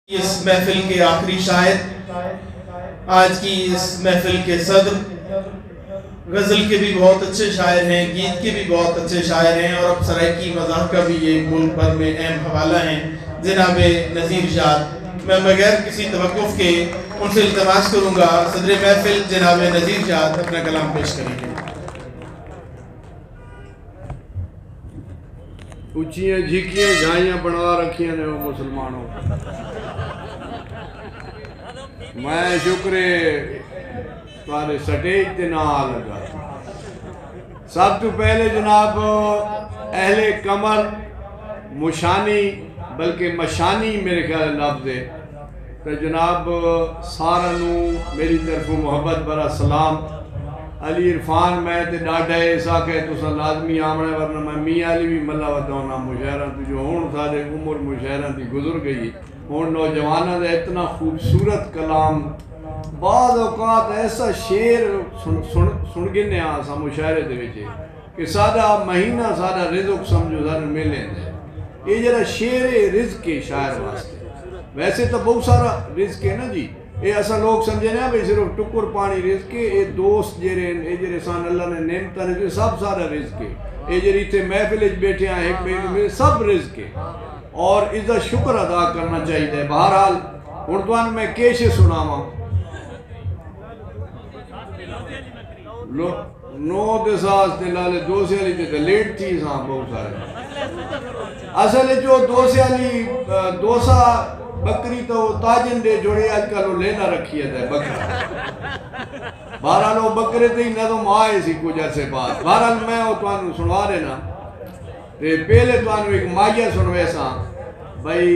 اس محفل کے آخری شاعر، آج کی اس محفل کے صدر، غزل کے بھی بہت اچھے شاعر ہیں، گیت کے بھی بہت اچھے شاعر ہیں، اور اب سرائکی مذاق کا بھی یہ ملک بھر میں اہم حوالہ ہیں، جناب نذیر شاد۔ میں بغیر کسی توقف کے ان سے التماس کروں گا صدر محفل جناب نذیر شاد اپنا کلام پیش کریں گے۔ اچھیاں جھکیاں جھائیاں بنا رکھیاں نے وہ مسلمانوں، میں شکرے تارے سٹیج تے نہ آ لگا۔ سب تو پہلے جناب اہل کمر مشانی بلکہ مشانی میرے خیال لفظ ہے، تو جناب سارا نو میری طرف محبت برا سلام۔ علی عرفان میں تے ڈاڈا ایسا کہ تسا لازمی آمنے ورنہ میں میاں علی بھی ملا وداؤنا مشاعرہ تو جو ہون سارے عمر مشاعرہ دی گزر گئی، ہون نوجوانہ دے اتنا خوبصورت کلام، بعض اوقات ایسا شعر سن گنے آسا مشاعرے دے وچے کہ سادہ مہینہ سادہ رزق سمجھو سارے ملیں دے۔ یہ جرا شعر رزق کے شاعر واسطے، ویسے تو بہت سارا رزق ہے نا جی، یہ ایسا لوگ سمجھے نا بھئی صرف ٹکر پانی رزق ہے، یہ دوست جرے یہ جرے سان اللہ نے نعمتہ رزق سب سارا رزق ہے، یہ جرے تھے محفل بیٹھے ہیں ایک بہن میں سب رزق ہے، اور اس کا شکر ادا کرنا چاہیے۔ بہرحال اردوان میں کیشے سناواں نو دساس تے لالے دو سے علی تے لیٹ تھی ساں بہت سارے اصل جو دو سے علی دو سا بکری تو تاجن دے جوڑے آج کل وہ لینا رکھی ہے بکرا، بہرحال وہ بکرے تے ہی نظم آئے سی کچھ عرصے بعد۔ بہرحال میں وہ توانو سنوا رہے نا، پہلے توانو ایک مائیہ سنوے ساں بھئی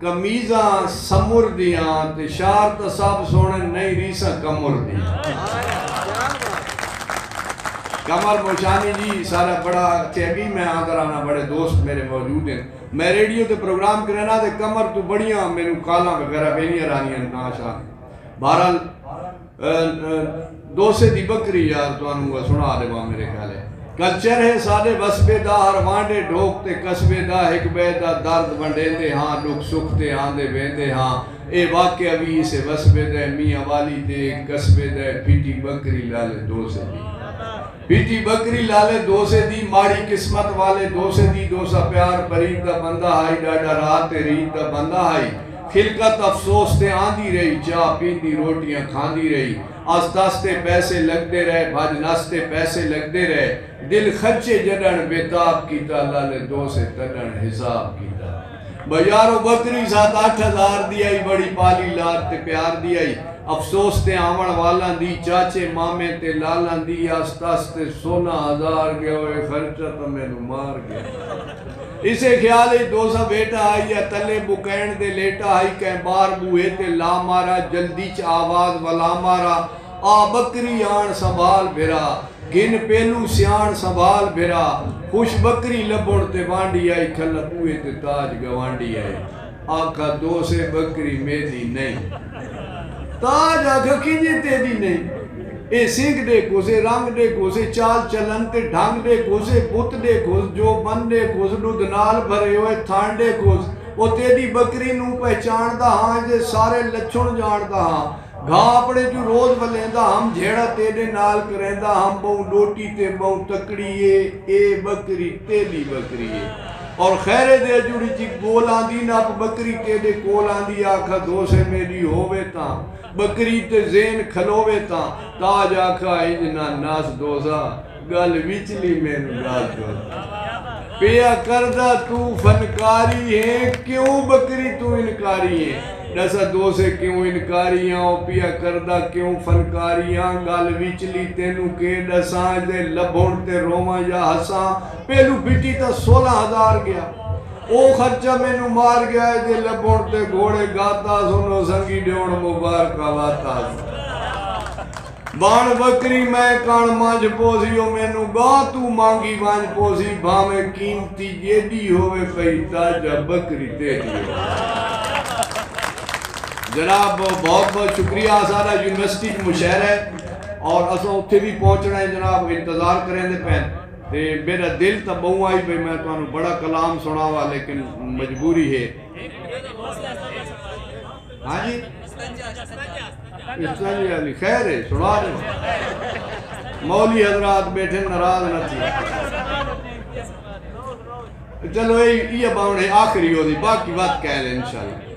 کمیزاں سمر دیاں تے شار تا سب سونے نئی ریساں کمر دیاں۔ کمر موشانی جی سارا بڑا چیگی میں آگر آنا بڑے دوست میرے موجود ہیں، میں ریڈیو تے پروگرام کرنا تے کمر تو بڑیاں میرے کالاں وغیرہ بینیاں رانیاں ناشا۔ بہرحال دو سے دی بکری یار تو انہوں سنا دے با میرے خیال ہے۔ کلچر ہے سادے وسبے دا ہر وانڈے ڈھوکتے قصبے دا ایک بے دا درد ونڈے دے ہاں لوگ سکھتے آندے بیندے ہاں، اے واقعہ بھی اسے وسبے دے میاں والی دے قصبے دے پیٹی بکری لالے دو سے دی، پیٹی بکری لالے دو سے دی، ماڑی قسمت والے دو سے دی، دو سا پیار برید دا بندہ ہائی ڈاڈا رات رید دا بندہ ہائی، خلقت افسوس تے آندھی رہی، چاہ پیندی روٹیاں کھاندی رہی، آس دستے پیسے لگ دے رہے بھاج نستے پیسے لگ دے رہے، دل خرچے جڑن بیتاب کیتا لالے دو سے تڑن حساب کیتا۔ بیارو بکری 7-8 ہزار دی آئی، بڑی پالی لار تے پیار دی آئی، افسوس تے آمن والاں دی، چاچے مامے تے لالاں دی، آستاس تے 16,000 گیا ہوئے خرچہ تو میں نو مار گیا۔ اسے خیال ہے دو سا بیٹا آئی یا تلے بکین دے لیٹا آئی، کہیں بار بوئے تے لا مارا، جلدی چ آواز ولا مارا، آ بکری آن سنبھال بھرا، گن پہلو سیان سنبھال بھرا، خوش بکری لبڑ تے وانڈی آئی، کھلت ہوئے تے تاج گوانڈی آئی، آکھا دو سے بکری میری نہیں، تاج آکھا کینجے تیری نہیں، اے سنگ دے کھوسے رنگ دے کھوسے چال چلن تے ڈھنگ دے کھوسے بت دے کھوس جو بن دے کھوس دودھ نال بھرے ہوئے تھان دے کھوس، وہ تیری بکری نو پہچان دا ہاں جے سارے لچھن جان دا ہاں، گھا اپنے جو روز ولیندہ ہم جھیڑا تیرے نال کریندہ ہم بہوں ڈوٹی تے بہوں تکڑی اے بکری تیری بکری ہے، اور خیرے دے جڑی چی گول آندی ناپ بکری تیرے کول آندی آکھا دو سے میری ہووے تاں، بکری تے زین کھلووے تاں، تاج آکھا انجنا ناس دوزا گل وچلی میں نگال دوزا۔ پیا کردہ تو فنکاری ہے کیوں بکری تو انکاری ہے، ڈسا دو سے کیوں انکاریاں پیا کردہ کیوں فنکاریاں، گل وچلی تینو کے ڈساں دے لبھون تے روماں یا ہساں، پہلو پھٹی تا 16,000 گیا، او خرچہ میں نو مار گیا ہے دے لبھون تے گھوڑے گاتا سنو سنگی ڈیون مبارکہ واتا سنو۔ بان بکری میں کان مانج پوسیو میں نو گا تو مانگی مانج پوسی، بھامے قیمتی جیدی ہوئے پئی تاجہ بکری تیری ہوئے۔ جناب بہت بہت شکریہ، سارا یونیورسٹی مشہر ہے اور اساں اتھے بھی پہنچنا ہے جناب، انتظار کریں دے پہن تے میرا دل تا بہوں آئی بھئی میں تو بڑا کلام سنا ہوا لیکن مجبوری ہے۔ ہاں جی استنجے علی خیر ہے سنا دے مولوی حضرات بیٹھے ناراض نہ تھی چلو یہ باؤں آخری ہو دی باقی بات کہہ لیں انشاءاللہ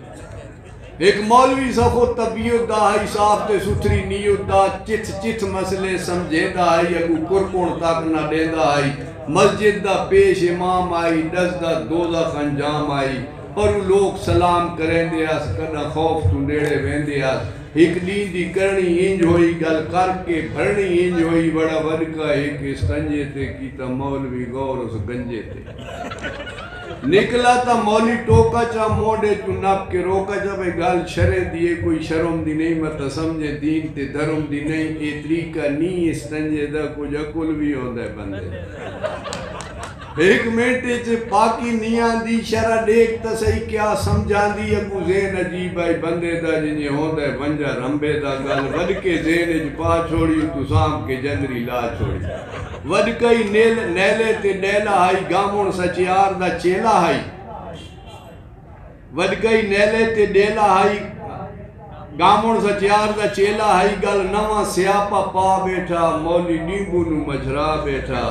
ایک مولوی سخو طبیعت دا ہے صاف تے ستھری نیت دا چت مسئلے سمجھے دا ہے اگو کرکون تک نہ دے دا ہے مسجد دا پیش امام آئی دس دا دوزخ انجام آئی پر لوگ سلام کریں دے اس کدا خوف تو نیڑے ویندے اس ایک دین دی کرنی انج ہوئی گل کر کے بھرنی انج ہوئی بڑا ودکا ایک استنجے تے کیتا مولوی غور اس گنجے تے نکلا تا مولی ٹوکا چا موڑے چو نپ کے روکا چا بے گال شرے دیئے کوئی شرم دی نہیں متا سمجھے دین تے دھرم دی نہیں اے طریقہ نہیں استنجے دا کچھ اکل بھی ہوندہ ہے بندے ایک منٹے چے پاکی نیان دی شرع دیکھ تا صحیح کیا سمجھان دی اکو زین عجیب آئی بندے دا جنہیں ہوندہ ہے ونجا رمبے دا گال ود کے زین اج پا چھوڑی تو سام کے جندری لا چھوڑی ود کئی نیلے تے نیلہ آئی گامون سچیار دا چیلہ آئی ود کئی نیلے تے نیلہ آئی گامون سچیار دا چیلہ آئی گل نواں سیاپا پا بیٹھا مولی نیمبو نو مجھرا بیٹھا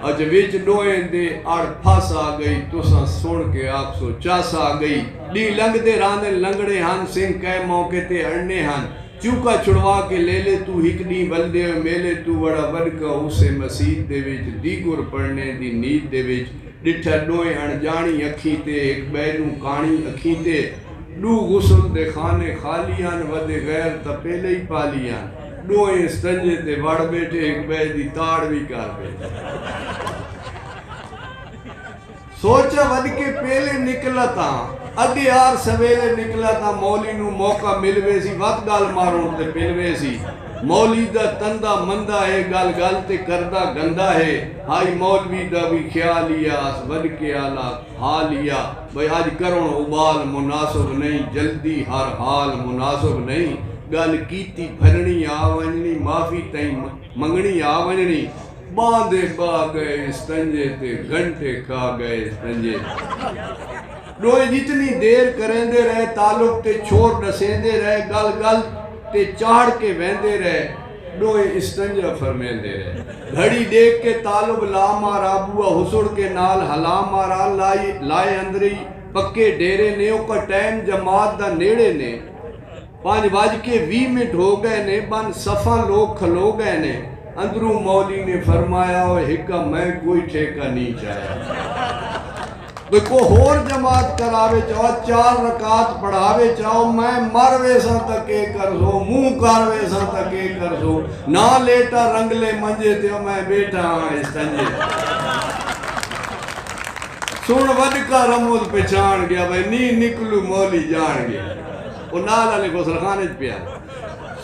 اج وچ ڈوئیں دے اڑ پھاس آ گئی تساں سن کے آپ سو چاس آ گئی لی لنگ دے راندے لنگڑے ہن سنگ کہے موقع تے اڑنے ہن چوکا چھڑوا کے لے لے تو ہکڑی بلدے میلے تو بڑا ودکا اسے مسیح دے وچ دیگر پڑھنے دی نیت دے وچ ڈٹھا ڈوئیں انجانی اکھی تے ایک بیروں کانی اکھی تے دو غسل دے خانے خالیاں ودے غیر تا پہلے ہی پالیاں ڈوئیں استنجے تے وڑ بیٹھے ایک بے دی تاڑ بھی کر بیٹھے سوچا ود کے پہلے نکلا تا ادھی آر سویلے نکلا تا مولی نو موقع ملوے سی وقت گال مارون تے پلوے سی مولی دا تندہ مندہ ہے گال گال تے کردہ گندہ ہے ہائی مولوی دا بھی خیالیا اس ود کے آلہ حالیا بھئی آج کرون ابال مناسب نہیں جلدی ہر حال مناسب نہیں گل کیتی بھرنی آونجنی معافی تائیں منگنی آونجنی باندے با گئے استنجے تے گھنٹے کھا گئے استنجے روئے جتنی دیر کریں دے رہے تعلق تے چھوڑ نسیں دے رہے گل گل تے چاڑ کے ویندے رہے روئے استنجہ فرمین دے رہے گھڑی دیکھ کے تعلق لا مارا بوا حسڑ کے نال حلا مارا لائے اندری پکے ڈیرے نے اوکا ٹائم جماعت دا نیڑے نے 5 بج کے 20 منٹ ہو گئے نے بن صفہ لوگ کھلو گئے نے اندروں مولی نے فرمایا ہکا میں کوئی ٹھیکہ نہیں چاہیا تو کو ہور جماعت کراوے چاہو 4 رکعت پڑھاوے چاہو میں مروے سا تکے کر سو منہ کروے سا تکے کر سو نہ لیٹا رنگلے منجے تھے میں بیٹھا ہاں استنجے سن ود کا رموز پہچان گیا بھئی نی نکلو مولی جان گیا وہ نالا نے غسل خانے پیا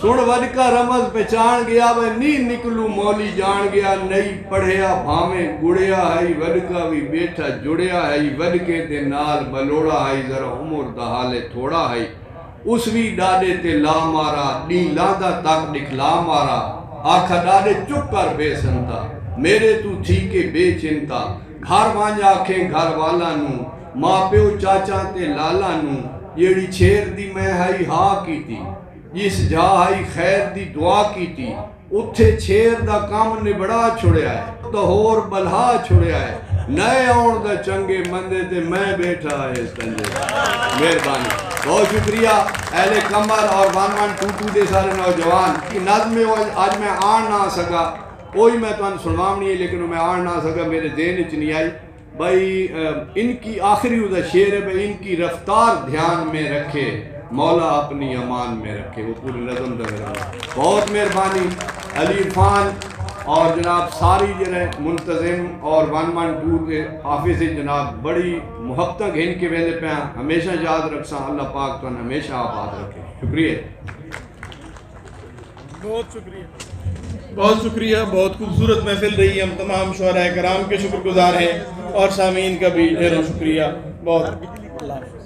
سن ود کا رمز پہچان گیا بھئی نی نکلو مولی جان گیا نہیں پڑھیا بھامیں گڑیا ہے ود کا بھی بیٹھا جڑیا ہے ود کے دے نال بلوڑا ہے ذرا عمر دا حالے تھوڑا ہے اس بھی ڈاڈے تے لا مارا ڈی لاندہ تک نکلا مارا آکھا ڈاڈے چپ کر بے سنتا میرے تو تھی کے بے چنتا گھر وانج آکھیں گھر والا نو ماں پیو چاچا تے لالا نو یڑی چھیر دی میں ہائی ہاں کی تھی جس جا ہائی خیر دی دعا کی تھی اتھے چھیر دا کام نے بڑا چھوڑیا ہے تو ہور بلہا چھوڑیا ہے نئے آن دا چنگے مندے تے میں بیٹھا ہے استنجے مہربانی بہت شکریہ اہل کمر اور 1122 دے سارے نوجوان کی نظم میں آج میں آن نہ سکا کوئی میں تو سنوام نہیں ہے لیکن میں آن نہ سکا میرے ذہن چ نہیں آئی بھائی ان کی آخری وہ شعر ہے بھائی ان کی رفتار دھیان میں رکھے مولا اپنی امان میں رکھے وہ پوری نظم دا میرا بہت مہربانی علی عرفان اور جناب ساری جنہیں منتظم اور 112 کے حافظ جناب بڑی محبتیں گھن کے ویندے پہ ہیں ہمیشہ یاد رکھسا اللہ پاک تو ہمیشہ آباد رکھے شکریہ بہت شکریہ بہت شکریہ بہت خوبصورت محفل رہی ہم تمام شعراء کرام کے شکر گزار ہیں اور سامعین کا بھی ڈھیروں شکریہ بہت اللہ